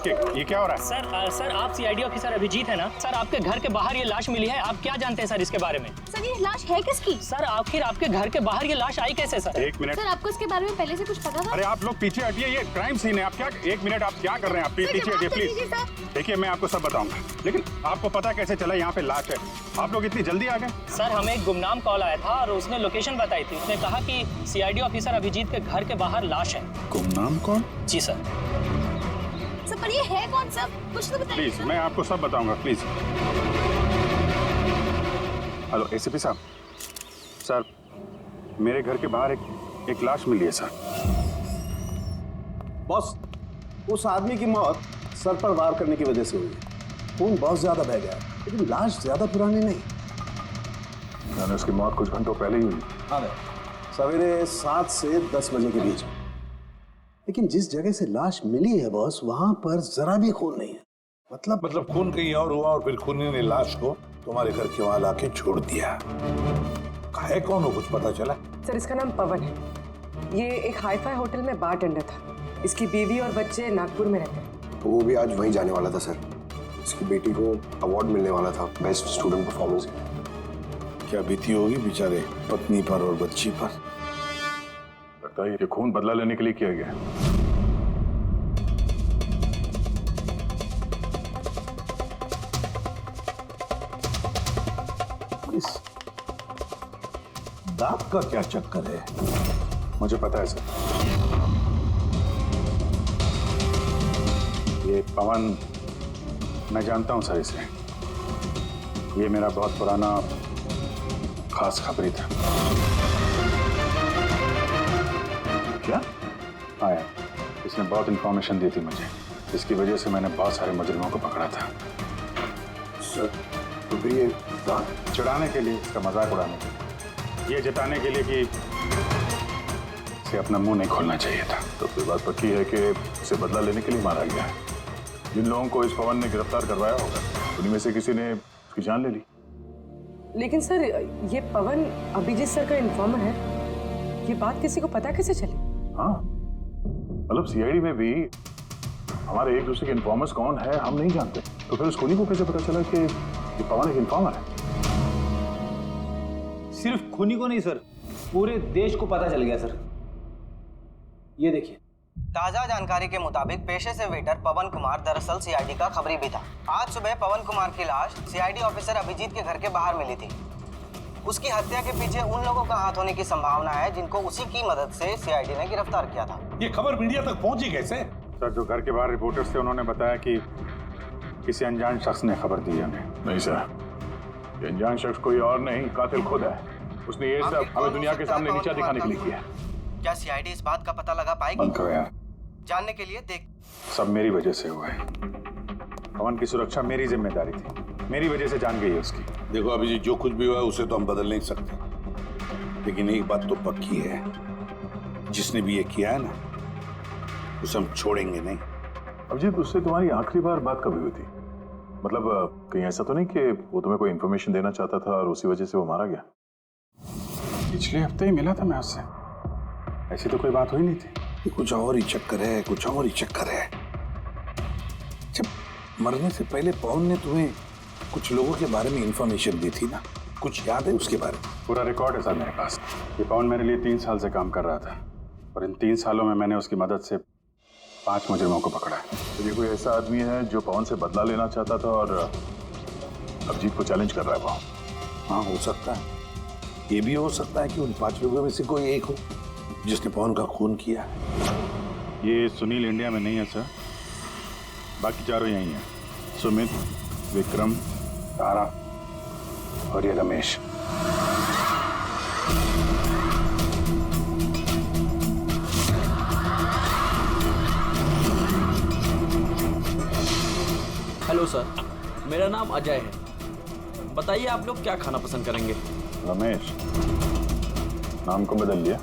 ये क्या हो रहा है? सर आप सीआईडी ऑफिसर अभिजीत है ना? सर आपके घर के बाहर ये लाश मिली है, आप क्या जानते हैं सर इसके बारे में? सर ये लाश है किसकी? सर आखिर आपके घर के बाहर ये लाश आई कैसे सर? एक मिनट सर आपको इसके बारे में पहले से कुछ पता था? अरे आप लोग पीछे हटिए, ये क्राइम सीन है। आप क्या, एक मिनट, आप क्या कर रहे हैं? आप पीछे हटिए प्लीज। देखिए मैं आपको सब बताऊंगा, लेकिन आपको पता कैसे चला यहाँ पे लाश है? आप लोग इतनी जल्दी आ गए? सर हमें एक गुमनाम कॉल आया था और उसने लोकेशन बताई थी। उसने कहा कि सीआईडी ऑफिसर अभिजीत के घर के बाहर लाश है। गुमनाम कौन? जी सर। सर पर ये है कौन सा? कुछ तो बताइए। प्लीज मैं आपको सब बताऊंगा, प्लीज। हेलो एसीपी साहब। सर मेरे घर के बाहर एक लाश मिली है सर। बॉस, उस आदमी की मौत सर पर वार करने की वजह से हुई है। खून बहुत ज्यादा बह गया है, लेकिन लाश ज्यादा पुरानी नहीं। मैंने उसकी मौत कुछ घंटों पहले ही हुई। हाँ, सवेरे 7 से 10 बजे के बीच। लेकिन जिस जगह से लाश मिली है बॉस, वहां पर जरा भी खून नहीं है। मतलब खून कहीं और हुआ और फिर खूनी ने लाश को तुम्हारे घर के वहां लाके छोड़ दिया। है कौन हो, कुछ पता चला? सर इसका नाम पवन है। ये एक हाईफाई होटल में बारटेंडर था। इसकी बीवी और बच्चे नागपुर में रहते हैं। तो वो भी आज वहीं जाने वाला था सर। इसकी बेटी को अवार्ड मिलने वाला था बेस्ट स्टूडेंट परफॉर्मेंस। क्या बीती होगी बेचारे पत्नी पर और बच्ची पर। लगता है ये खून बदला लेने के लिए किया गया है। इस दाग का क्या चक्कर है? मुझे पता है सर। ये पवन, मैं जानता हूं सर इसे। ये मेरा बहुत पुराना खास खबरी था। क्या? हाँ यार, इसने बहुत इंफॉर्मेशन दी थी मुझे, इसकी वजह से मैंने बहुत सारे मुजरिमों को पकड़ा था। सर तो फिर ये चिढ़ाने के लिए, इसका मजाक उड़ाने के लिए, ये जताने के लिए कि इसे अपना मुंह नहीं खोलना चाहिए था। तो फिर बात पक्की है कि इसे बदला लेने के लिए मारा गया है। जिन लोगों को इस पवन ने गिरफ्तार करवाया होगा, उन्हीं में से किसी ने उसकी जान ले ली। लेकिन सर ये पवन अभिजीत सर का इन्फॉर्मर है। ये बात किसी को पता कैसे चली? हाँ, मतलब सीआईडी में भी हमारे एक दूसरे के इन्फॉर्मर्स कौन है हम नहीं जानते। तो फिर उस खूनी को कैसे पता चला कि ये पवन एक इन्फॉर्मर है? सिर्फ खूनी को नहीं सर, पूरे देश को पता चल गया सर। ये देखिए, ताजा जानकारी के मुताबिक पेशे से वेटर पवन कुमार दरअसल सीआईडी का खबरी भी था। आज सुबह पवन कुमार की लाश सीआईडी ऑफिसर अभिजीत के घर के बाहर मिली थी। उसकी हत्या के पीछे उन लोगों का हाथ होने की संभावना है जिनको उसी की मदद से सीआईडी ने गिरफ्तार किया था। ये खबर मीडिया तक पहुंची कैसे? सर जो घर के बाहर रिपोर्टर्स थे, उन्होंने बताया कि किसी अनजान शख्स ने खबर दी है उन्हें। नहीं सर, ये अनजान शख्स कोई और नहीं, कातिल खुद है। उसने ये सब हमें दुनिया के सामने नीचा दिखाने के लिए किया है। क्या सीआईडी इस बात का पता लगा पाएगी? बंद करो यार। जानने के लिए देख। सब मेरी वजह से हुआ है। पवन की सुरक्षा मेरी जिम्मेदारी थी, मेरी वजह से जान गई है उसकी। देखो अभिजीत, जो कुछ भी हुआ है उसे तो हम बदल नहीं सकते, लेकिन एक बात तो पक्की है, जिसने भी ये किया है ना, उसे हम छोड़ेंगे नहीं। अभिजीत, उससे तुम्हारी आखिरी बार बात कभी हुई थी? मतलब कहीं ऐसा तो नहीं कि वो तुम्हें कोई इन्फॉर्मेशन देना चाहता था और उसी वजह से वो मारा गया? पिछले हफ्ते ही मिला था मैं उससे, ऐसी तो कोई बात हुई नहीं थी। कुछ और ही चक्कर है, कुछ और ही चक्कर है। जब मरने से पहले पवन ने तुम्हें कुछ लोगों के बारे में इंफॉर्मेशन दी थी ना, कुछ याद है उसके बारे में? पूरा रिकॉर्ड है सर मेरे पास। ये पवन मेरे लिए 3 साल से काम कर रहा था और इन 3 सालों में मैंने उसकी मदद से 5 मुजरिमों को पकड़ा है। तो ये कोई ऐसा आदमी है जो पवन से बदला लेना चाहता था और अभिजीत को चैलेंज कर रहा है वो? हाँ, हो सकता है। ये भी हो सकता है कि उन 5 लोगों में से कोई एक हो जिसने पवन का खून किया। ये सुनील इंडिया में नहीं है सर, बाकी चारों यही हैं। सुमित, विक्रम, तारा और ये रमेश। हेलो सर, मेरा नाम अजय है। बताइए आप लोग क्या खाना पसंद करेंगे? रमेश, नाम को बदल लिया?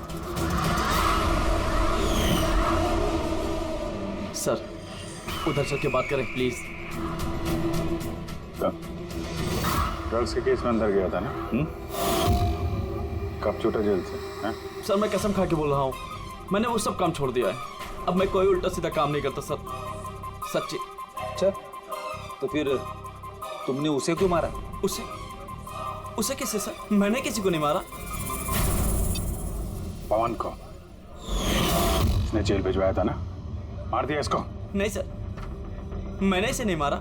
सर उधर चल के बात करें प्लीज। ड्रग्स के केस में अंदर गया था ना? कब छूटा जेल से? है? सर मैं कसम खा के बोल रहा हूँ, मैंने वो सब काम छोड़ दिया है। अब मैं कोई उल्टा सीधा काम नहीं करता सर, सच्ची। अच्छा, तो फिर तुमने उसे क्यों मारा? उसे उसे कैसे सर? मैंने किसी को नहीं मारा। पवन को इसने जेल भिजवाया था ना, मार दिया इसको? नहीं सर, मैंने इसे नहीं मारा।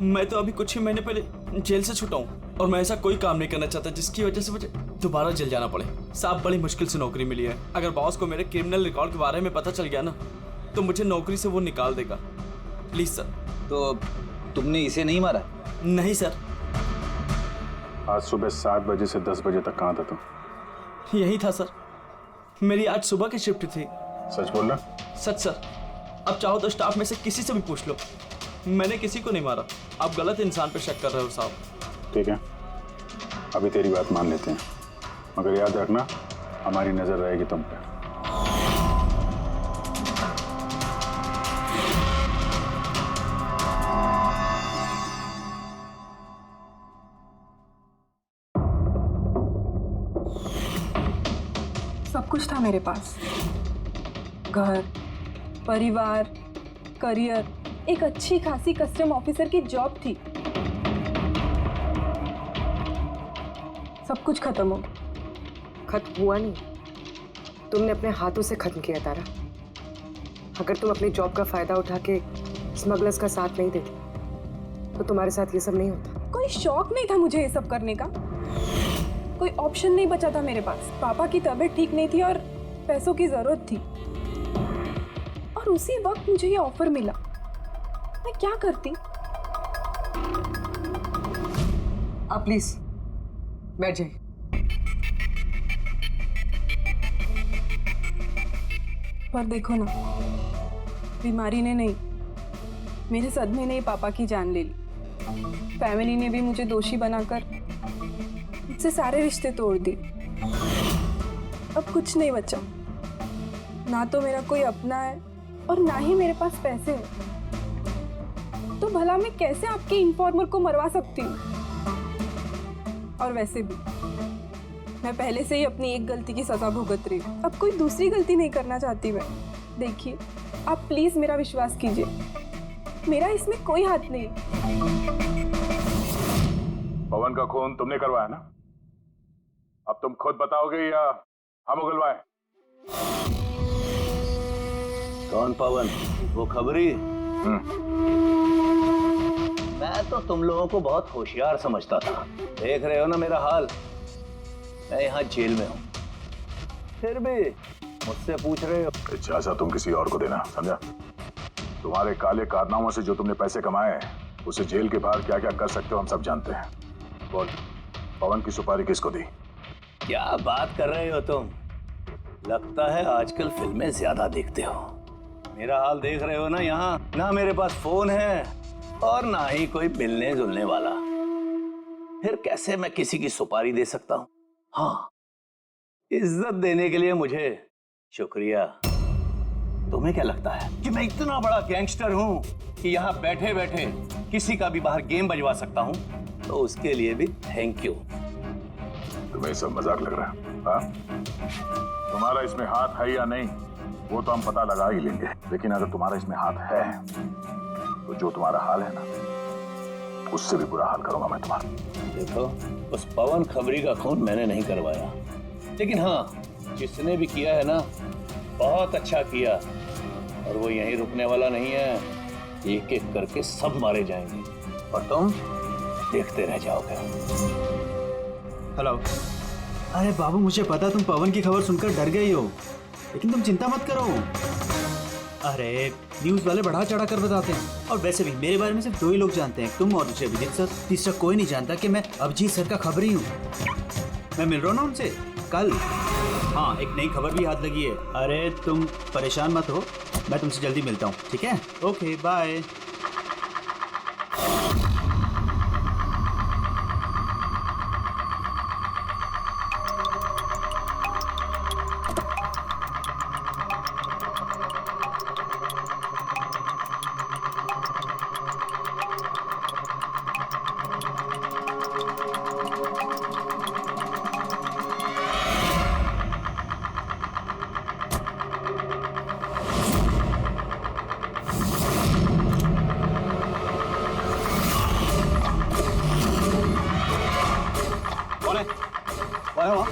मैं तो अभी कुछ ही महीने पहले जेल से छूटा हूँ और मैं ऐसा कोई काम नहीं करना चाहता जिसकी वजह से मुझे दोबारा जेल जाना पड़े। साहब, बड़ी मुश्किल से नौकरी मिली है। अगर बॉस को मेरे क्रिमिनल रिकॉर्ड के बारे में पता चल गया ना तो मुझे नौकरी से वो निकाल देगा। Please sir. तो तुमने इसे नहीं मारा? नहीं सर। आज सुबह 7 बजे से 10 बजे तक कहाँ था तुम? यही था सर, मेरी आज सुबह की शिफ्ट थी। सच बोल रहा? सच सर। अब चाहो तो स्टाफ में से किसी से भी पूछ लो, मैंने किसी को नहीं मारा। आप गलत इंसान पे शक कर रहे हो साहब। ठीक है, अभी तेरी बात मान लेते हैं, मगर याद रखना हमारी नजर रहेगी तुम पे। सब कुछ था मेरे पास, घर, परिवार, करियर, एक अच्छी खासी कस्टम ऑफिसर की जॉब थी। सब कुछ खत्म हो गया। खत्म हुआ नहीं, तुमने अपने हाथों से खत्म किया तारा। अगर तुम अपनी जॉब का फायदा उठा के स्मगलर्स का साथ नहीं देती तो तुम्हारे साथ ये सब नहीं होता। कोई शौक नहीं था मुझे ये सब करने का, कोई ऑप्शन नहीं बचा था मेरे पास। पापा की तबीयत ठीक नहीं थी और पैसों की जरूरत थी, और उसी वक्त मुझे ये ऑफर मिला। मैं क्या करती? आप प्लीज बैठ जाइए। पर देखो ना, बीमारी ने नहीं, मेरे सदमे ने ही पापा की जान ले ली। फैमिली ने भी मुझे दोषी बनाकर मुझसे सारे रिश्ते तोड़ दिए। अब कुछ नहीं बचा, ना तो मेरा कोई अपना है और ना ही मेरे पास पैसे हैं। तो भला मैं कैसे आपके इन्फॉर्मर को मरवा सकती हूँ? और वैसे भी मैं पहले से ही अपनी एक गलती की सजा भुगत रही हूँ, अब कोई दूसरी गलती नहीं करना चाहती मैं। देखिए, आप प्लीज मेरा विश्वास कीजिए, मेरा इसमें कोई हाथ नहीं। पवन का खून तुमने करवाया ना? अब तुम खुद बताओगे या हम उगलवाएं? कौन पवन? वो खबरी? मैं तो तुम लोगों को बहुत होशियार समझता था। देख रहे हो ना मेरा हाल, मैं यहाँ जेल में हूँ, फिर भी मुझसे पूछ रहे हो। इजाजत तुम किसी और को देना, समझा? तुम्हारे काले कारनामों से जो तुमने पैसे कमाए हैं उसे जेल के बाहर क्या क्या कर सकते हो हम सब जानते हैं। बोल, पवन की सुपारी किसको दी? क्या बात कर रहे हो तुम? लगता है आजकल फिल्में ज्यादा देखते हो। मेरा हाल देख रहे हो ना, यहाँ ना मेरे पास फोन है और ना ही कोई मिलने जुलने वाला। फिर कैसे मैं किसी की सुपारी दे सकता हूँ? हाँ, इज्जत देने के लिए मुझे शुक्रिया। तुम्हें क्या लगता है कि मैं इतना बड़ा गैंगस्टर हूँ कि यहाँ बैठे बैठे किसी का भी बाहर गेम बजवा सकता हूँ? तो उसके लिए भी थैंक यू। तुम्हें सब मजाक लग रहा है? हाँ? तुम्हारा इसमें हाथ है या नहीं वो तो हम पता लगा ही लेंगे, लेकिन अगर तुम्हारा इसमें हाथ है तो जो तुम्हारा हाल है ना उससे भी बुरा हाल करूंगा मैं तुम्हारा। देखो, उस पवन खबरी का खून मैंने नहीं करवाया, लेकिन हाँ, जिसने भी किया है ना बहुत अच्छा किया, और वो यहीं रुकने वाला नहीं है। एक एक करके सब मारे जाएंगे और तुम देखते रह जाओगे। हेलो। अरे बाबू, मुझे पता तुम पवन की खबर सुनकर डर गई हो, लेकिन तुम चिंता मत करो। अरे न्यूज़ वाले बढ़ा चढ़ा कर बताते हैं, और वैसे भी मेरे बारे में सिर्फ 2 ही लोग जानते हैं, तुम और दूसरे अभिजीत सर। तीसरा कोई नहीं जानता कि मैं अभिजीत सर का खबरी हूँ। मैं मिल रहा हूँ ना उनसे कल। हाँ, एक नई खबर भी हाथ लगी है। अरे तुम परेशान मत हो, मैं तुमसे जल्दी मिलता हूँ, ठीक है? Okay, bye. अरे वाह वाह।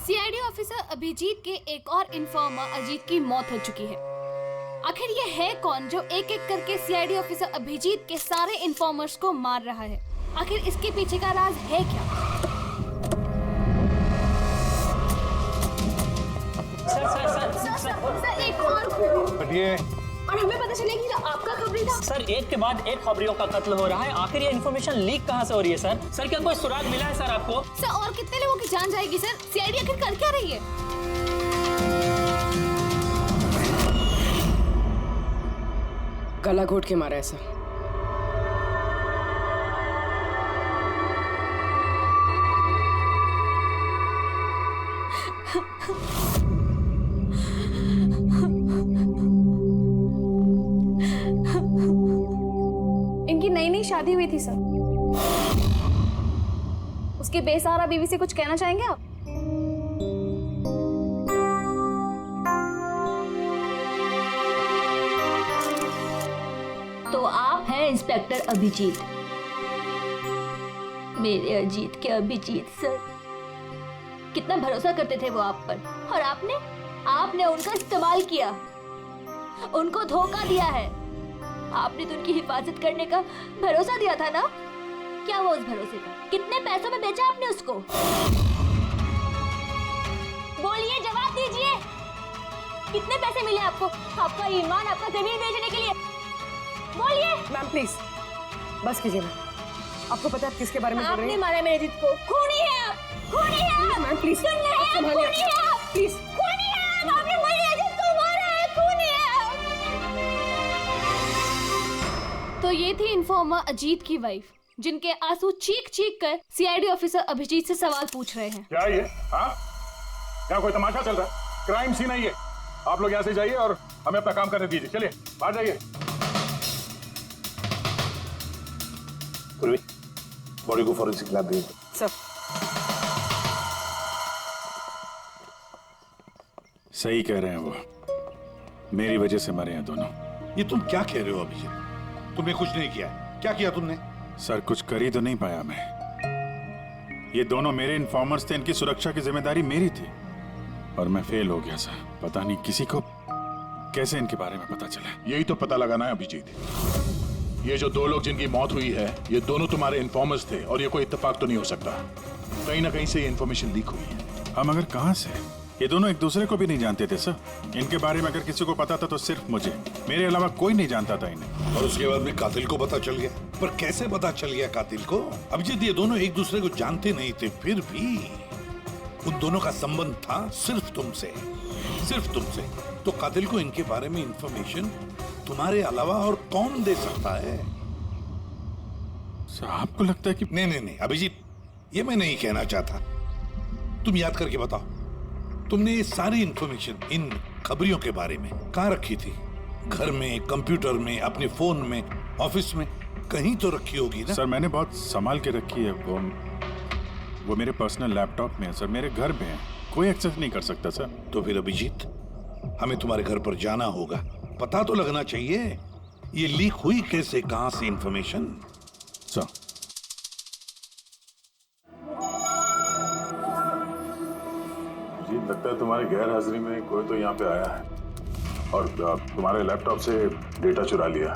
सीआईडी ऑफिसर अभिजीत के एक और इन्फॉर्मर अजीत की मौत हो चुकी है। आखिर ये है कौन जो एक एक करके सीआईडी ऑफिसर अभिजीत के सारे इन्फॉर्मर्स को मार रहा है? आखिर इसके पीछे का राज है क्या? सर एक और हटिए। और हमें पता चले कि जो आपका खबरी था। सर एक के बाद एक खबरियों का कत्ल हो रहा है, आखिर ये इन्फॉर्मेशन लीक कहाँ से हो रही है सर? सर क्या कोई सुराग मिला है सर आपको? सर और कितने लोगों की जान जाएगी सर? सीआईडी आखिर कर क्या रही है? गला घोट के मारा है सर। इनकी नई नई शादी हुई थी सर। उसके बेसहारा बीवी से कुछ कहना चाहेंगे आप? तो आप हैं इंस्पेक्टर अभिजीत, मेरे अजीत के अभिजीत सर। कितना भरोसा करते थे वो आप पर, और आपने उनका इस्तेमाल किया, उनको धोखा दिया है। आपने तो उनकी हिफाजत करने का भरोसा दिया था ना? क्या वो उस भरोसे का? कितने पैसों में बेचा आपने उसको? बोलिए, जवाब दीजिए। कितने पैसे मिले आपको? आपका ईमान, आपका जमीन बेचने के लिए? बोलिए। मैम प्लीज बस कीजिए। मैम आपको पता है किसके बारे में बोल रही आपने हैं? मारा मेरे अजीत को। खूनी है आप, खूनी है आप। मैम प्लीज सुन रहे हैं? संभालिए। खूनी है आप, प्लीज खूनी है आप। आपने मेरे अजीत को मारा है, खूनी है आप। तो ये थी इन्फॉर्मर अजीत की वाइफ, जिनके आंसू चीख चीख कर सीआईडी ऑफिसर अभिजीत से सवाल पूछ रहे हैं। क्या ये? हाँ, क्या कोई तमाशा चल रहा है? क्राइम सीन है ये। आप लोग यहाँ से जाइए और हमें अपना काम करने दीजिए। चलिए बाहर जाइए। बॉडी को फॉरेंसिक लैब भेज दो। सर सही कह रहे हैं वो, मेरी वजह से मरे हैं दोनों। ये तुम क्या कह रहे हो अभिजीत? तुमने कुछ नहीं किया। क्या किया तुमने? सर कुछ कर ही तो नहीं पाया मैं। ये दोनों मेरे इन्फॉर्मर्स थे, इनकी सुरक्षा की जिम्मेदारी मेरी थी और मैं फेल हो गया सर। पता नहीं किसी को कैसे इनके बारे में पता चला। यही तो पता लगाना है अभिजीत। ये जो दो लोग जिनकी मौत हुई है, ये दोनों तुम्हारे इन्फॉर्मर्स थे और ये कोई इत्तेफाक तो नहीं हो सकता। कहीं ना कहीं से ये इन्फॉर्मेशन लीक हुई है। हम अगर कहां से? ये दोनों एक दूसरे को भी नहीं जानते थे सर। इनके बारे में अगर किसी को पता था तो सिर्फ मुझे, मेरे अलावा कोई नहीं जानता था इन्हें। और उसके बाद में कातिल को पता चल गया। पर कैसे पता चल गया कातिल को? अभिजीत ये दोनों एक दूसरे को जानते नहीं थे, फिर भी उन दोनों का संबंध था सिर्फ तुमसे, सिर्फ तुमसे। तो कातिल को इनके बारे में इंफॉर्मेशन तुम्हारे अलावा और कौन दे सकता है? सर आपको लगता है कि नहीं अभिजीत, ये मैं नहीं कहना चाहता। तुम याद करके बताओ, तुमने ये सारी इंफॉर्मेशन इन खबरियों के बारे में कहाँ रखी थी? घर में, कंप्यूटर में, अपने फोन में, ऑफिस में, कहीं तो रखी होगी ना? सर मैंने बहुत संभाल के रखी है। वो मेरे पर्सनल लैपटॉप में है सर, मेरे घर में है, कोई एक्सेस नहीं कर सकता सर। तो फिर अभिजीत, हमें तुम्हारे घर पर जाना होगा, पता तो लगना चाहिए ये लीक हुई कैसे, कहां से इंफॉर्मेशन। सर जी लगता है तुम्हारी गैर हाजिरी में कोई तो यहाँ पे आया है और तुम्हारे लैपटॉप से डेटा चुरा लिया।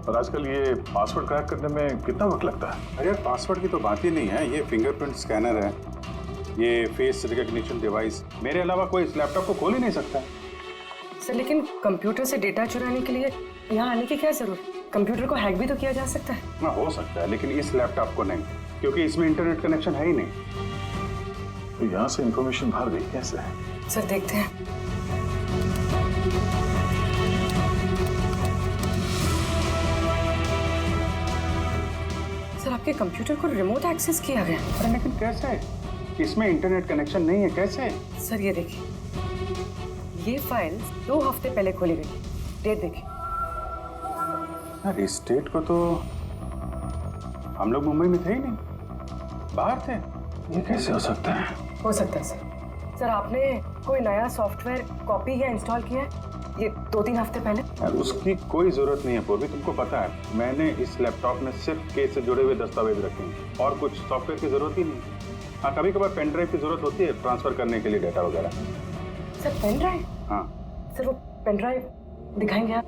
और आजकल ये पासवर्ड क्रैक करने में कितना वक्त लगता है? अरे पासवर्ड की तो बात ही नहीं है, ये फिंगरप्रिंट स्कैनर है, ये फेस रिकॉग्निशन डिवाइस, मेरे अलावा कोई इस लैपटॉप को खोल ही नहीं सकता। सर लेकिन कंप्यूटर से डेटा चुराने के लिए यहाँ आने की क्या जरूरत? कंप्यूटर को हैक भी तो किया जा सकता है। हाँ हो सकता है, लेकिन इस लैपटॉप को नहीं, क्योंकि इसमें इंटरनेट कनेक्शन है ही नहीं। तो यहाँ से इंफॉर्मेशन बाहर गई कैसे? सर देखते हैं। सर आपके कंप्यूटर को रिमोट एक्सेस किया गया। अरे लेकिन कैसे? इसमें इंटरनेट कनेक्शन नहीं है, कैसे? सर ये देखिए, ये फाइल 2 हफ्ते पहले खोली गई। डेट देखिए। यार इस डेट को तो हम लोग मुंबई में थे ही नहीं, बाहर थे। ये कैसे हो सकता है? हो सकता है सर। सर आपने कोई नया सॉफ्टवेयर कॉपी या इंस्टॉल किया है ये 2-3 हफ्ते पहले? यार उसकी कोई जरूरत नहीं है पूर्वी, तुमको पता है मैंने इस लैपटॉप में सिर्फ केस से जुड़े हुए दस्तावेज रखे हैं और कुछ सॉफ्टवेयर की जरूरत ही नहीं। हाँ कभी कभार पेन ड्राइव की जरूरत होती है ट्रांसफर करने के लिए डेटा वगैरह। Sir pen drive? हाँ सर वो पेन ड्राइव दिखाएंगे आप?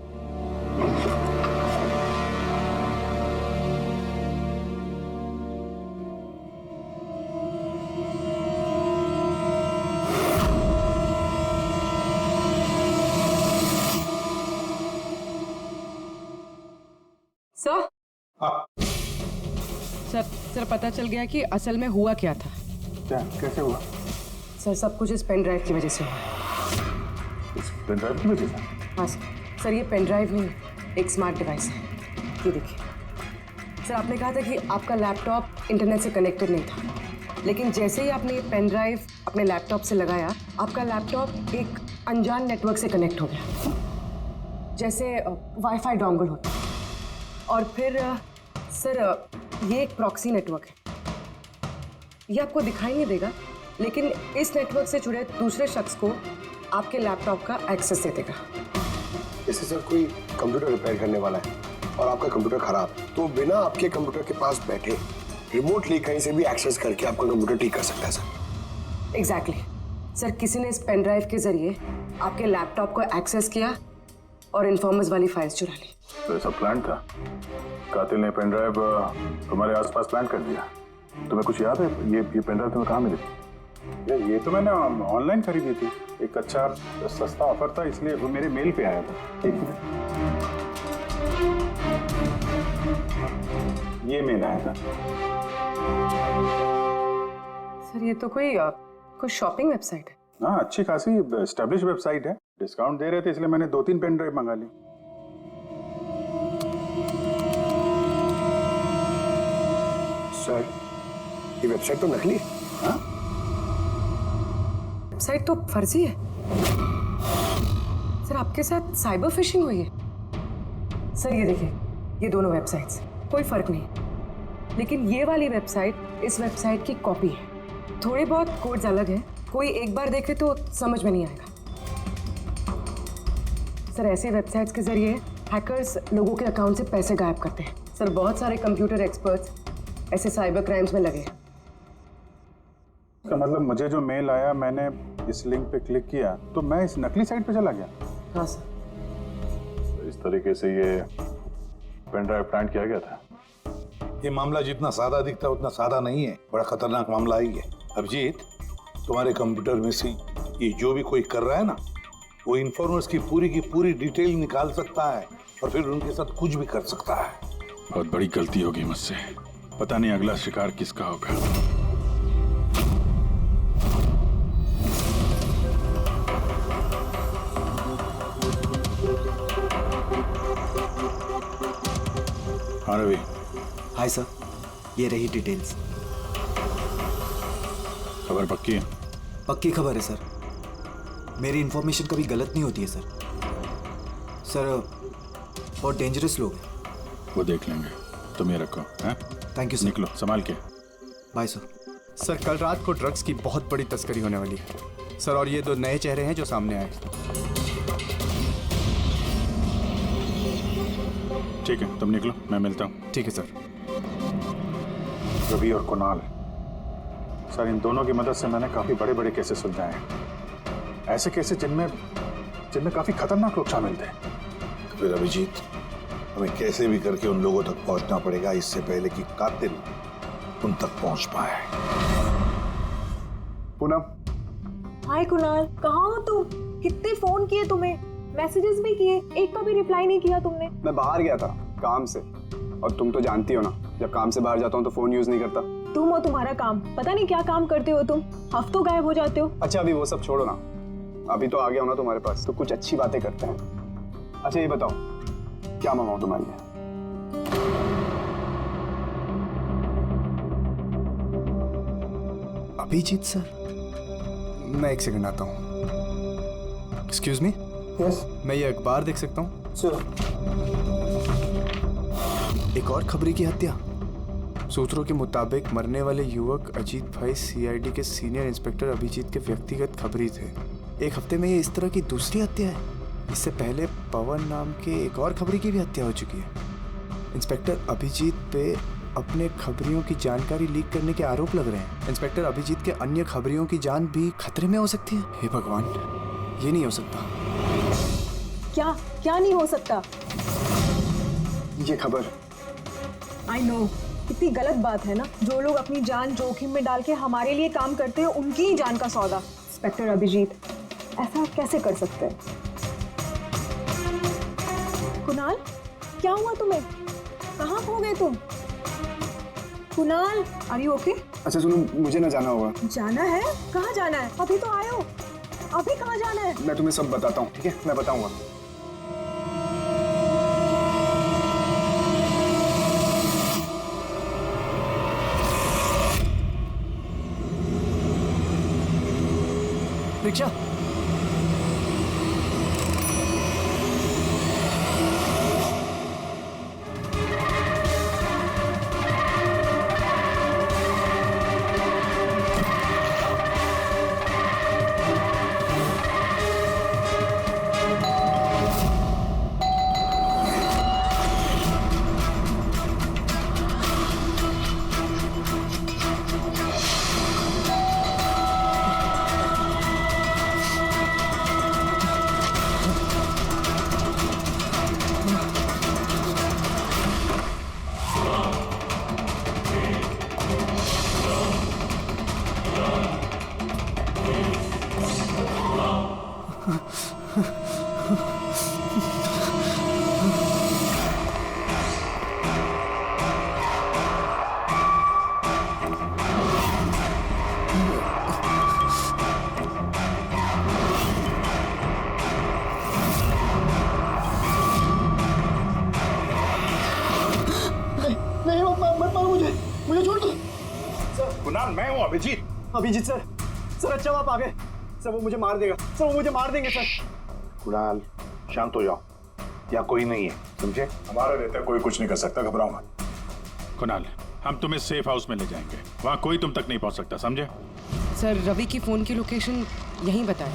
सर सर पता चल गया कि असल में हुआ क्या था। क्या? कैसे हुआ? सर सब कुछ इस पेन ड्राइव की वजह से हुआ। इस पेन ड्राइव की वजह से? हाँ सर ये पेन ड्राइव नहीं, एक स्मार्ट डिवाइस है। ये देखिए सर, आपने कहा था कि आपका लैपटॉप इंटरनेट से कनेक्टेड नहीं था, लेकिन जैसे ही आपने ये पेन ड्राइव अपने लैपटॉप से लगाया, आपका लैपटॉप एक अनजान नेटवर्क से कनेक्ट हो गया, जैसे वाईफाई डोंगल होता है। और फिर सर ये एक प्रॉक्सी नेटवर्क है। ये आपको दिखाई नहीं देगा, लेकिन इस नेटवर्क से जुड़े दूसरे शख्स को आपके लैपटॉप का एक्सेस दे देगा। जैसे सर कोई कंप्यूटर रिपेयर करने वाला है और आपका कंप्यूटर खराब, तो बिना आपके कंप्यूटर के पास बैठे रिमोटली कहीं से भी एक्सेस करके आपका कंप्यूटर ठीक कर सकता है सर। एग्जैक्टली सर, किसी ने इस पेन ड्राइव के जरिए आपके लैपटॉप को एक्सेस किया और इन्फॉर्मर्स वाली फाइल्स चुरा ली। तो ऐसा प्लान था? कातिल ने पेन ड्राइव तुम्हारे आसपास प्लान कर दिया। तुम्हें कुछ याद है ये पेन ड्राइव तुम्हें कहाँ मिली? यार ये तो मैंने ऑनलाइन खरीदी थी, एक अच्छा सस्ता ऑफर था, इसलिए वो मेरे मेल पे आया था। एक मिनट, ये मेल आया था। सर ये तो कोई शॉपिंग वेबसाइट है। हाँ अच्छी खासी एस्टेब्लिश वेबसाइट है, डिस्काउंट दे रहे थे इसलिए मैंने 2-3 पेन ड्राइव मंगा ली। सर ये वेबसाइट तो नकली है। हाँ वेबसाइट तो फर्जी है सर, आपके साथ साइबर फिशिंग हुई है। सर ये देखिए, ये दोनों वेबसाइट्स, कोई फर्क नहीं, लेकिन ये वाली वेबसाइट इस वेबसाइट की कॉपी है। थोड़े बहुत कोड्स अलग हैं, कोई एक बार देखे तो समझ में नहीं आएगा। सर ऐसे वेबसाइट्स के जरिए हैकर्स लोगों के अकाउंट से पैसे गायब करते हैं। सर बहुत सारे कंप्यूटर एक्सपर्ट्स ऐसे साइबर क्राइम्स में लगे हैं। इसका मतलब मुझे जो मेल आया, मैंने इस लिंक पे क्लिक किया तो मैं इस नकली साइट पे चला गया। हाँ सर। तो इस तरीके से ये पेन ड्राइव प्लांट किया गया था। ये मामला जितना सादा दिखता है उतना सादा नहीं है, बड़ा खतरनाक मामला ही है। अभिजीत, तुम्हारे कंप्यूटर में से ये जो भी कोई कर रहा है ना, वो इन्फॉर्मर्स की पूरी डिटेल निकाल सकता है और फिर उनके साथ कुछ भी कर सकता है। बहुत बड़ी गलती होगी मुझसे, पता नहीं अगला शिकार किसका होगा। हाँ रवि। हाय सर, ये रही डिटेल्स। खबर पक्की है? पक्की खबर है सर, मेरी इन्फॉर्मेशन कभी गलत नहीं होती है सर। सर बहुत डेंजरस लोग हैं। वो देख लेंगे, तुम ये रखो। हैं? Thank you sir. निकलो संभाल के। Bye sir. सर कल रात को ड्रग्स की बहुत बड़ी तस्करी होने वाली है सर, और ये 2 नए चेहरे हैं जो सामने आए। ठीक है तुम निकलो, मैं मिलता हूँ। ठीक है सर। रवि और कुणाल सर, इन दोनों की मदद से मैंने काफी बड़े बड़े केसेस सुलझाए हैं, ऐसे केसेस जिनमें काफी खतरनाक लोग शामिल थे। फिर अभिजीत, हमें कैसे भी करके उन लोगों तक पहुंचना पड़ेगा इससे पहले कि कातिल उन तक पहुंच पाए। पूनम। हाय कुणाल, कहाँ हो तुम? कितने फोन किए तुम्हें, मैसेजेस भी किए, एक का भी रिप्लाई नहीं किया तुमने। मैं बाहर गया था काम से, और तुम तो जानती हो ना, जब काम से बाहर जाता हूँ तो फोन यूज नहीं करता। तुम और तुम्हारा काम, पता नहीं क्या काम करते हो तुम, हफ्तों गायब हो जाते हो। अच्छा अभी वो सब छोड़ो ना, अभी तो आ गया हो ना तुम्हारे पास, तो कुछ अच्छी बातें करते हैं। अच्छा ये बताओ क्या मंगाऊं तुम्हारे लिए? अभिजीत सर, मैं एक सेकंड आता हूँ। Excuse me. यस। मैं ये अखबार देख सकता हूँ? सर। एक और खबरी की हत्या। सूत्रों के मुताबिक मरने वाले युवक अजीत भाई सीआईडी के सीनियर इंस्पेक्टर अभिजीत के व्यक्तिगत खबरी थे। एक हफ्ते में ये इस तरह की दूसरी हत्या है। इससे पहले पवन नाम के एक और खबरी की भी हत्या हो चुकी है। इंस्पेक्टर अभिजीत पे अपने खबरियों की जानकारी लीक करने के आरोप लग रहे हैं। इंस्पेक्टर अभिजीत के अन्य खबरियों की जान भी खतरे में हो सकती है। हे भगवान, ये नहीं हो सकता। क्या क्या नहीं हो सकता? ये खबर। आई नो, कितनी गलत बात है ना। जो लोग अपनी जान जोखिम में डाल के हमारे लिए काम करते हैं, उनकी ही जान का सौदा। इंस्पेक्टर अभिजीत ऐसा कैसे कर सकते हैं? कुणाल, क्या हुआ तुम्हें? कहाँ खो गए तुम? Kunal, are you okay? अच्छा सुनो, मुझे ना जाना होगा। जाना है? कहाँ जाना है? अभी तो आए हो, अभी कहाँ जाना है? मैं तुम्हें सब बताता हूँ, ठीक है? मैं बताऊंगा। रिक्शा। मुझे छोड़ दो। कुणाल, मैं हूँ अभिजीत। अभिजीत सर, सर अच्छा आप आ गए। सर वो मुझे मार देगा, सर वो मुझे मार देंगे सर। कुणाल शांत हो जाओ, या कोई नहीं है, समझे? हमारा रहता कोई कुछ नहीं कर सकता, घबराओ मत। कुणाल, हम तुम्हें सेफ हाउस में ले जाएंगे, वहाँ कोई तुम तक नहीं पहुँच सकता, समझे? सर रवि की फोन की लोकेशन यहीं बताएं।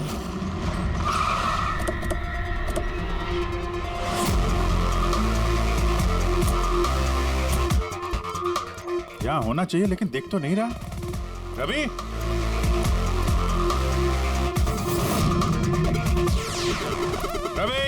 यहाँ होना चाहिए लेकिन देख तो नहीं रहा। Ravi, Ravi,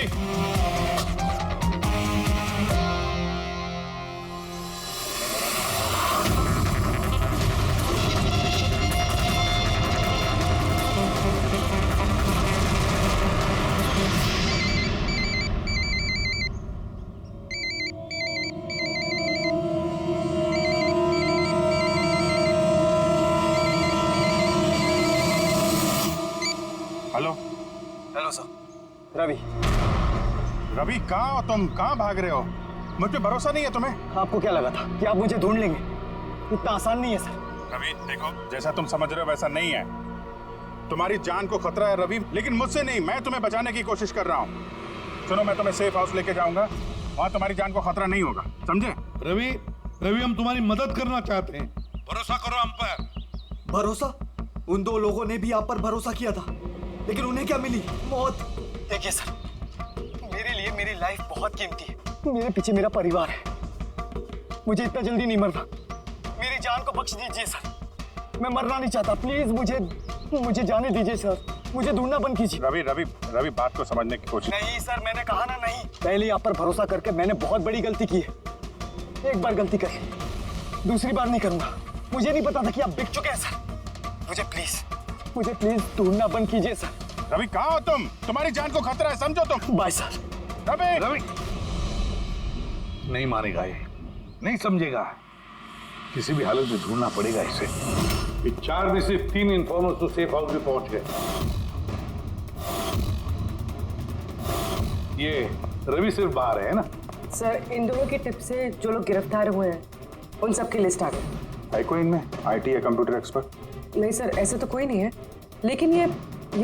hello. Hello sir. Ravi. Ravi, कहाँ हो तुम? कहाँ भाग रहे हो? मुझ पे भरोसा नहीं है तुम्हें? आपको क्या लगा था कि आप मुझे ढूंढ लेंगे? इतना आसान नहीं है सर। रवि देखो, जैसा तुम समझ रहे हो वैसा नहीं है। तुम्हारी जान को खतरा है रवि, लेकिन मुझसे नहीं, मैं तुम्हें बचाने की कोशिश कर रहा हूँ। सुनो, मैं तुम्हें सेफ हाउस लेके जाऊंगा, वहाँ तुम्हारी जान को खतरा नहीं होगा, समझे? रवि, रवि हम तुम्हारी मदद करना चाहते हैं, भरोसा करो हम पर। भरोसा? उन दो लोगों ने भी आप पर भरोसा किया था, लेकिन उन्हें क्या मिली? मौत। देखिए सर, मेरे लिए मेरी लाइफ बहुत कीमती है। मेरे पीछे मेरा परिवार है, मुझे इतना जल्दी नहीं मरना। मेरी जान को बख्श दीजिए सर, मैं मरना नहीं चाहता। प्लीज मुझे जाने दीजिए सर, मुझे ढूंढना बंद कीजिए। रवि रवि रवि, बात को समझने की कोशिश। नहीं सर, मैंने कहा ना नहीं। पहले आप पर भरोसा करके मैंने बहुत बड़ी गलती की है। एक बार गलती करी, दूसरी बार नहीं करूंगा। मुझे नहीं पता था कि आप बिक चुके हैं सर। मुझे प्लीज ढूंढना बंद कीजिए सर। रवि, कहाँ हो तुम? तुम्हारी जान को खतरा है, समझो तुम। Bye sir. रवि, रवि नहीं मारेगा ये, नहीं समझेगा। किसी भी हालत में ढूंढना पड़ेगा इसे। ये 4 में से 3 इन्फॉर्मर्स तो सेफ हाउस में पहुंच गए। ये रवि सिर्फ बाहर है ना? सर, इन दोनों की टिप से जो लोग गिरफ्तार हुए हैं उन सबकी लिस्ट आ गई। है कोई इनमें IT या कंप्यूटर एक्सपर्ट? नहीं सर, ऐसे तो कोई नहीं है, लेकिन ये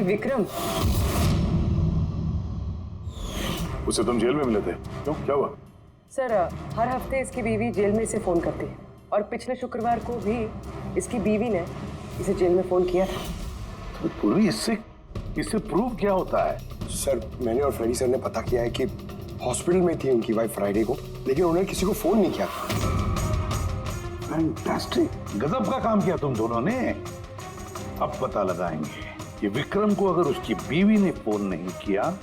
विक्रम, उसे तुम जेल में मिले थे, क्यों, क्या हुआ? सर हर हफ्ते इसकी बीवी जेल में इसे फोन करती है और पिछले शुक्रवार को भी इसकी बीवी ने इसे जेल में फोन किया था। तो पूरी इससे प्रूफ क्या होता है? सर, मैंने और फ्रेडी सर ने पता किया है कि हॉस्पिटल में थी उनकी वाइफ फ्राइडे को, लेकिन उन्होंने किसी को फोन नहीं किया। फैंटास्टिक, गजब का काम किया तुम दोनों ने। अब पता लगाएंगे कि विक्रम को अगर उसकी बीवी ने फोन नहीं किया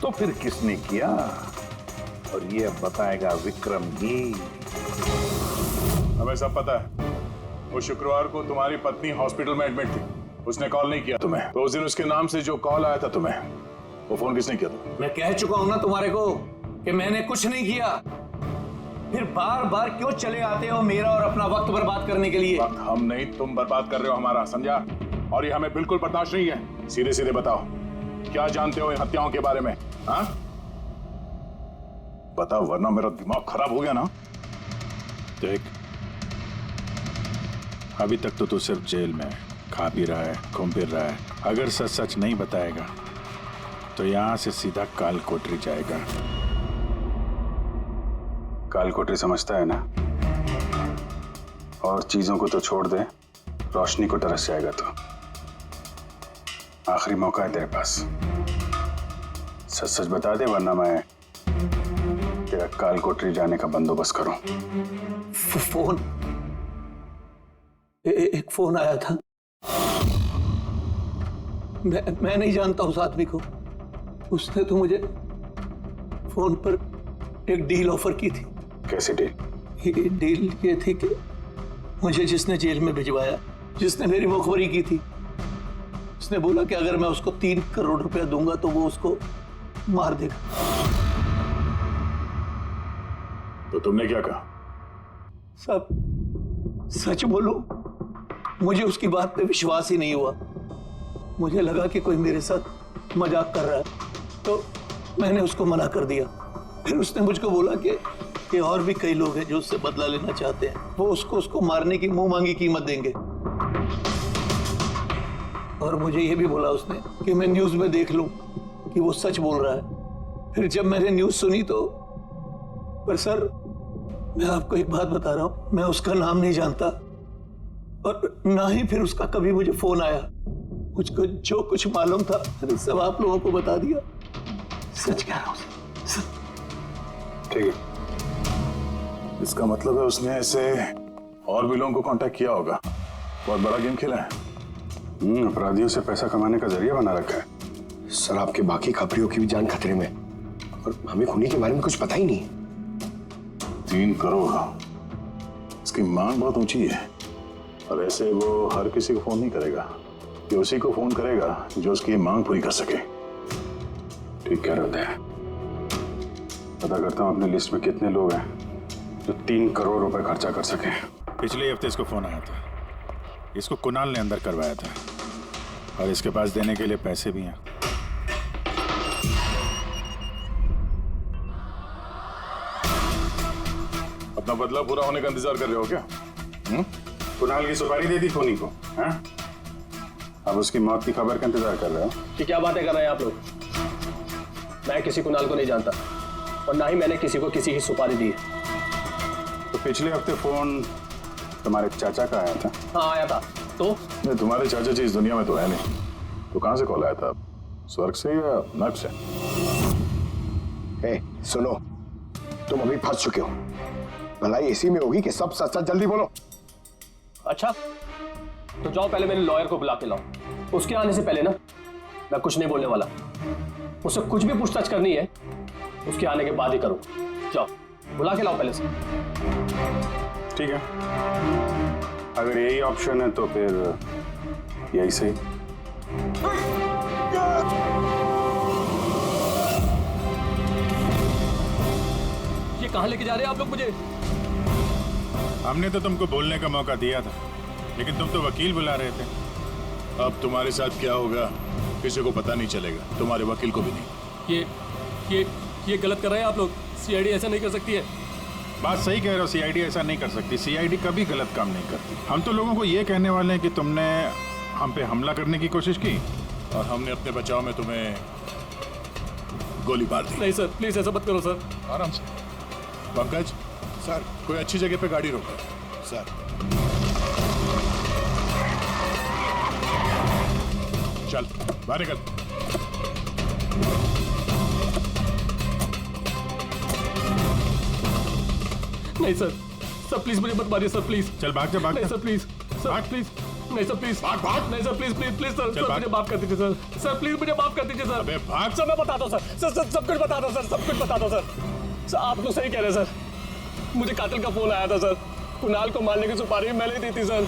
तो फिर किसने किया, और ये अब बताएगा विक्रम ही। हमें सब पता है, वो शुक्रवार को तुम्हारी पत्नी हॉस्पिटल में एडमिट थी, उसने कॉल नहीं किया तुम्हें, तो उस दिन उसके नाम से जो कॉल आया था तुम्हें, वो फोन किसने किया था? मैं कह चुका हूं ना तुम्हारे को कि मैंने कुछ नहीं किया। फिर बार बार क्यों चले आते हो मेरा और अपना वक्त बर्बाद करने के लिए? वक्त हम नहीं, तुम बर्बाद कर रहे हो हमारा, समझा? और ये हमें बिल्कुल बर्दाश्त नहीं है। सीधे सीधे बताओ, क्या जानते हो इन हत्याओं के बारे में? हाँ बताओ, वरना मेरा दिमाग खराब हो गया ना। देख, अभी तक तो तू सिर्फ जेल में खा पी रहा है, घूम फिर रहा है। अगर सच सच नहीं बताएगा तो यहां से सीधा काल कोठरी जाएगा। काल कोठरी समझता है ना? और चीजों को तो छोड़ दे, रोशनी को तरस जाएगा। तो आखिरी मौका है तेरे पास, सच सच बता दे, वरना मैं तेरा काल कोठरी जाने का बंदोबस्त करूं। फोन, एक फोन आया था। मैं नहीं जानता उस आदमी को। उसने तो मुझे फोन पर एक डील ऑफर की थी। कैसी डील? ये डील ये थी कि मुझे जिसने जेल में भिजवाया, जिसने मेरी मुखबरी की थी, उसने बोला कि अगर मैं उसको 3 करोड़ रुपया दूंगा तो वो उसको मार देगा। तो तुमने क्या कहा? सब सच बोलो, मुझे उसकी बात पे विश्वास ही नहीं हुआ। मुझे लगा कि कोई मेरे साथ मजाक कर रहा है, तो मैंने उसको मना कर दिया। फिर उसने मुझको बोला कि और भी कई लोग हैं जो उससे बदला लेना चाहते हैं, वो उसको मारने की मुंह मांगी कीमत देंगे। और मुझे ये भी बोला उसने कि मैं न्यूज में देख लूं कि वो सच बोल रहा है। फिर जब मैंने न्यूज सुनी तो, पर सर मैं आपको एक बात बता रहा हूं, मैं उसका नाम नहीं जानता और ना ही फिर उसका कभी मुझे फोन आया। मुझको जो कुछ मालूम था सब आप लोगों को बता दिया। सच कह रहा हूं। ठीक है, इसका मतलब है उसने ऐसे और भी लोगों को कांटेक्ट किया होगा। बहुत बड़ा गेम खेला है। अपराधियों से पैसा कमाने का जरिया बना रखा है। सर, आपके बाकी खबरियों की भी जान खतरे में, और हमें खूनी के बारे में कुछ पता ही नहीं। 3 करोड़, इसकी मांग बहुत ऊंची है, और ऐसे वो हर किसी को फोन नहीं करेगा, कि उसी को फोन करेगा जो उसकी मांग पूरी कर सके। ठीक कह रहे हैं। पता करता हूँ अपनी लिस्ट में कितने लोग हैं जो 3 करोड़ रुपए खर्चा कर सके। पिछले हफ्ते इसको फोन आया था, इसको कुणाल ने अंदर करवाया था, और इसके पास देने के लिए पैसे भी हैं। अपना बदला पूरा होने का इंतजार कर रहे हो क्या? कुणाल की सुपारी दे दी खोनी को, हैं? अब उसकी मौत की खबर का इंतजार कर रहे हो? कि क्या बातें कर रहे हैं आप लोग? मैं किसी कुणाल को नहीं जानता, और ना ही मैंने किसी को किसी की सुपारी दी है। तो पिछले हफ्ते फोन तुम्हारे चाचा का आया था? हाँ आया था। तो नहीं, तुम्हारे चाचा जी इस दुनिया में तो है नहीं, तो कहां से कॉल आया था? स्वर्ग से या नर्क से? सुनो, तुम अभी फंस चुके हो। भलाई इसी में होगी कि सब सच सच जल्दी बोलो। अच्छा, तो जाओ पहले मेरे लॉयर को बुला के लाओ। उसके आने से पहले ना मैं कुछ नहीं बोलने वाला। मुझसे कुछ भी पूछताछ करनी है उसके आने के बाद ही करो। जाओ बुला के लाओ पहले से। ठीक है, अगर यही ऑप्शन है तो फिर यही सही। ये कहां लेके जा रहे हैं आप लोग मुझे? हमने तो तुमको बोलने का मौका दिया था, लेकिन तुम तो वकील बुला रहे थे। अब तुम्हारे साथ क्या होगा किसी को पता नहीं चलेगा, तुम्हारे वकील को भी नहीं। ये गलत कर रहे हैं आप लोग। सीआईडी ऐसा नहीं कर सकती है। बात सही कह रहे हो, सीआईडी ऐसा नहीं कर सकती। सीआईडी कभी गलत काम नहीं करती। हम तो लोगों को ये कहने वाले हैं कि तुमने हम पे हमला करने की कोशिश की और हमने अपने बचाव में तुम्हें गोली मार दी। नहीं सर, प्लीज ऐसा मत करो सर। आराम से। पंकज सर, कोई अच्छी जगह पे गाड़ी रोको सर। चल बाहर निकल। नहीं सर, सर प्लीज मुझे मत मारिए सर, प्लीज। चल भाग जा, भाग नहीं जा। Sir please, sir please. नहीं सर प्लीज, भाग। नहीं sir please please please sir, चल, सर भाग। मुझे माफ कर दीजिए सर। सर प्लीज मुझे माफ कर दीजिए सर। अबे भाग। सर मैं बता दो सर, सर सब कुछ बता दो सर, सब कुछ बता दो सर। आप तो सही कह रहे हैं सर। मुझे कातिल का फोन आया था सर। कुणाल को मारने की सुपारी मैंने दी थी सर।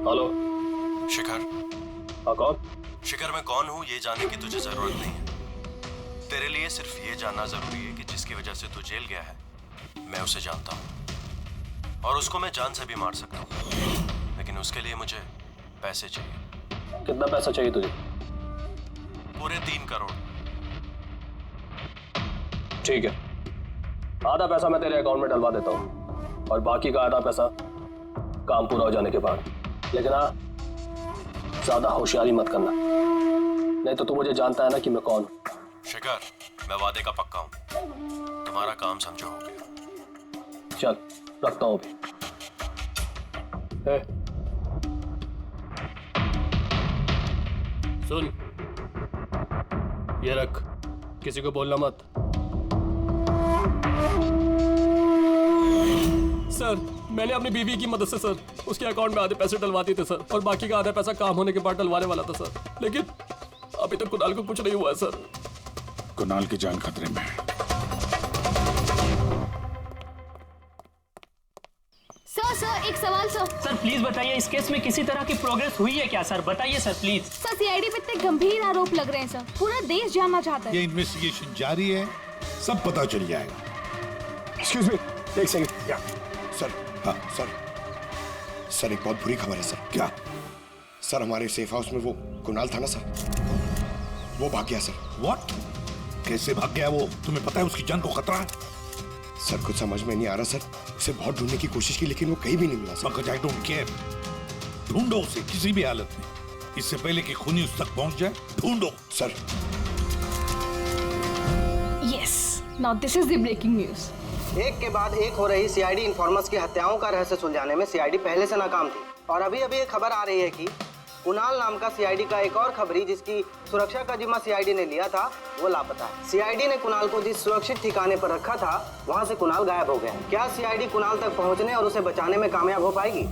हेलो शिखर। हाँ कौन? शिखर मैं कौन हूँ ये जानने की तुझे जरूरत नहीं है। तेरे लिए सिर्फ ये जानना जरूरी है कि जिसकी वजह से तू जेल गया है मैं उसे जानता हूँ और उसको मैं जान से भी मार सकता हूँ, लेकिन उसके लिए मुझे पैसे चाहिए। कितना पैसा चाहिए तुझे? पूरे 3 करोड़। ठीक है, आधा पैसा मैं तेरे अकाउंट में डलवा देता हूँ और बाकी का आधा पैसा काम पूरा हो जाने के बाद। लेकिन हाँ, ज्यादा होशियारी मत करना, नहीं तो तू मुझे जानता है ना कि मैं कौन हूँ। शिखर मैं वादे का पक्का हूँ, तुम्हारा काम समझो हो गया। चल रखता हूँ अभी। सुन, ये रख, किसी को बोलना मत। सर मैंने अपनी बीवी की मदद से सर उसके अकाउंट में आधे पैसे डलवा दिए थे सर, और बाकी का आधा पैसा काम होने के बाद डलवाने वाला था सर, लेकिन अभी तक कुणाल को कुछ नहीं हुआ है सर। कुणाल की जान खतरे में है। सर एक सवाल सर। सर प्लीज बताइए, इस केस में किसी तरह की प्रोग्रेस हुई है क्या सर? बताइए सर प्लीज। सर सीआईडी पे इतने गंभीर आरोप लग रहे हैं सर, पूरा देश जानना चाहता है। ये इन्वेस्टिगेशन जारी है, सब पता चल जाएगा। एक्सक्यूज मी, एक सेकंड। या सर, हाँ सर एक बहुत बुरी खबर है सर। क्या? सर हमारे सेफ हाउस में वो कुणाल था ना सर, वो भाग गया सर। व्हाट? कैसे भाग गया वो? तुम्हें पता है उसकी जान को खतरा है? सर कुछ समझ में नहीं आ रहा सर, उसे बहुत ढूंढने की कोशिश की लेकिन वो कहीं भी नहीं मिला sir. Pankaj I don't care, ढूंढो उसे किसी भी हालत में, इससे पहले कि खूनी उस तक पहुंच जाए। ढूंढो sir. Yes, now this is the breaking news. एक के बाद एक हो रही सीआईडी इन्फॉर्मर्स की हत्याओं का रहस्य सुलझाने में सीआईडी पहले से नाकाम थी, और अभी अभी एक खबर आ रही है कि कुणाल नाम का सीआईडी का एक और खबरी जिसकी सुरक्षा का जिम्मा सीआईडी ने लिया था वो लापता है। सीआईडी ने कुणाल को जिस सुरक्षित ठिकाने पर रखा था वहां से कुणाल गायब हो गया है। क्या सीआईडी कुणाल तक पहुंचने और उसे बचाने में कामयाब हो पाएगी?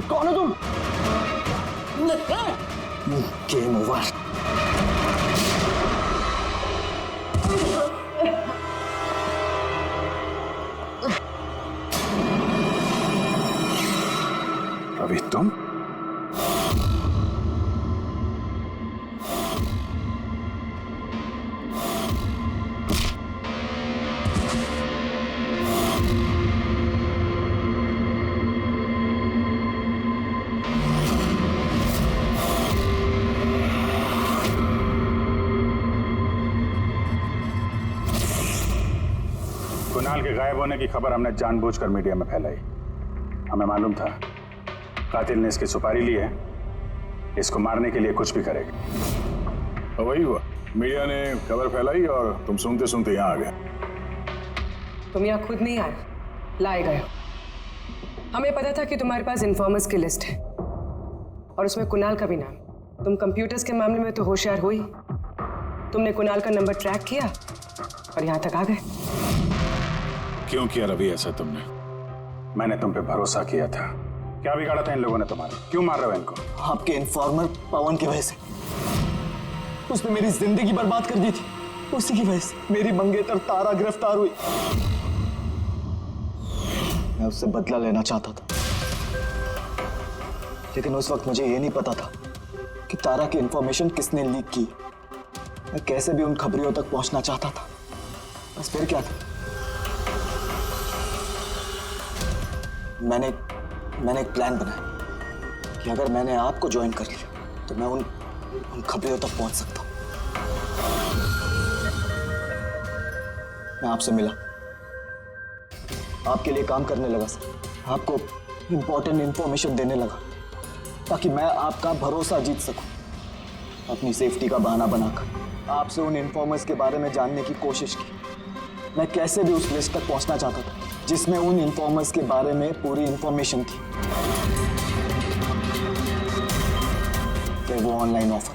कौन हो तुम? Game over. अभी तुम? कुणाल के गायब होने की खबर हमने जानबूझकर मीडिया में फैलाई। हमें मालूम था कातिल ने इसकी सुपारी ली है, इसको मारने के लिए कुछ भी करेगा। वही हुआ, मीडिया ने खबर फैलाई और तुम सुनते सुनते यहाँ आ गए। तुम यहाँ खुद नहीं आए, लाए गए हो। हमें पता था कि तुम्हारे पास इन्फॉर्मर्स की लिस्ट है और उसमें कुणाल का भी नाम। तुम कंप्यूटर्स के मामले में तो होशियार हो ही। तुमने कुणाल का नंबर ट्रैक किया और यहाँ तक आ गए। क्यों किया रवि ऐसा तुमने? मैंने तुम पे भरोसा किया था। क्या बिगाड़ा था इन लोगों ने तुम्हारा? क्यों मार रहे हो इनको? आपके इन्फॉर्मर पवन की वजह से। उसने मेरी जिंदगी बर्बाद कर दी थी। उसी की वजह से मेरी मंगेतर तारा गिरफ्तार हुई। मैं उससे बदला लेना चाहता था, लेकिन उस वक्त मुझे ये नहीं पता था कि तारा की इंफॉर्मेशन किसने लीक की। मैं कैसे भी उन खबरियों तक पहुंचना चाहता था। बस फिर क्या था, मैंने एक प्लान बनाया कि अगर मैंने आपको ज्वाइन कर लिया तो मैं उन खबरियों तक पहुंच सकता हूं। मैं आपसे मिला, आपके लिए काम करने लगा सर। आपको इंपॉर्टेंट इंफॉर्मेशन देने लगा ताकि मैं आपका भरोसा जीत सकूं। अपनी सेफ्टी का बहाना बनाकर आपसे उन इन्फॉर्मर्स के बारे में जानने की कोशिश की। मैं कैसे भी उस लिस्ट तक पहुंचना चाहता था जिसमें उन इन्फॉर्मर्स के बारे में पूरी इंफॉर्मेशन थी। फिर वो ऑनलाइन ऑफर,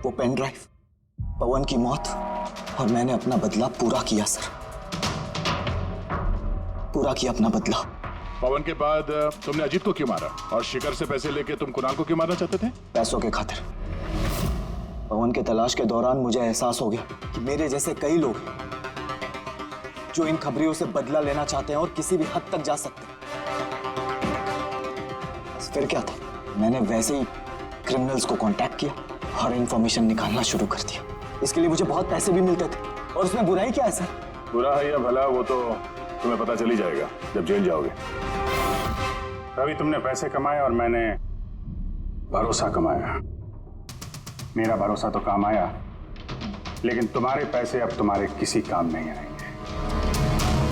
वो पेन ड्राइव, पवन की मौत, और मैंने अपना बदला पूरा किया सर। पूरा किया अपना बदला। पवन के बाद तुमने अजीत को क्यों मारा और शिखर से पैसे लेके तुम कुणाल को क्यों मारना चाहते थे? पैसों के खातिर। पवन के तलाश के दौरान मुझे एहसास हो गया कि मेरे जैसे कई लोग हैं जो इन खबरियों से बदला लेना चाहते हैं और किसी भी हद तक जा सकते हैं। बस फिर क्या था, मैंने वैसे ही क्रिमिनल्स को कांटेक्ट किया और इंफॉर्मेशन निकालना शुरू कर दिया। इसके लिए मुझे बहुत पैसे भी मिलते थे। और उसमें बुराई क्या है सर? बुरा है या भला वो तो तुम्हें पता चल ही जाएगा जब जेल जाओगे। रवि, तुमने पैसे कमाए और मैंने भरोसा कमाया। मेरा भरोसा तो काम आया, लेकिन तुम्हारे पैसे अब तुम्हारे किसी काम नहीं आए।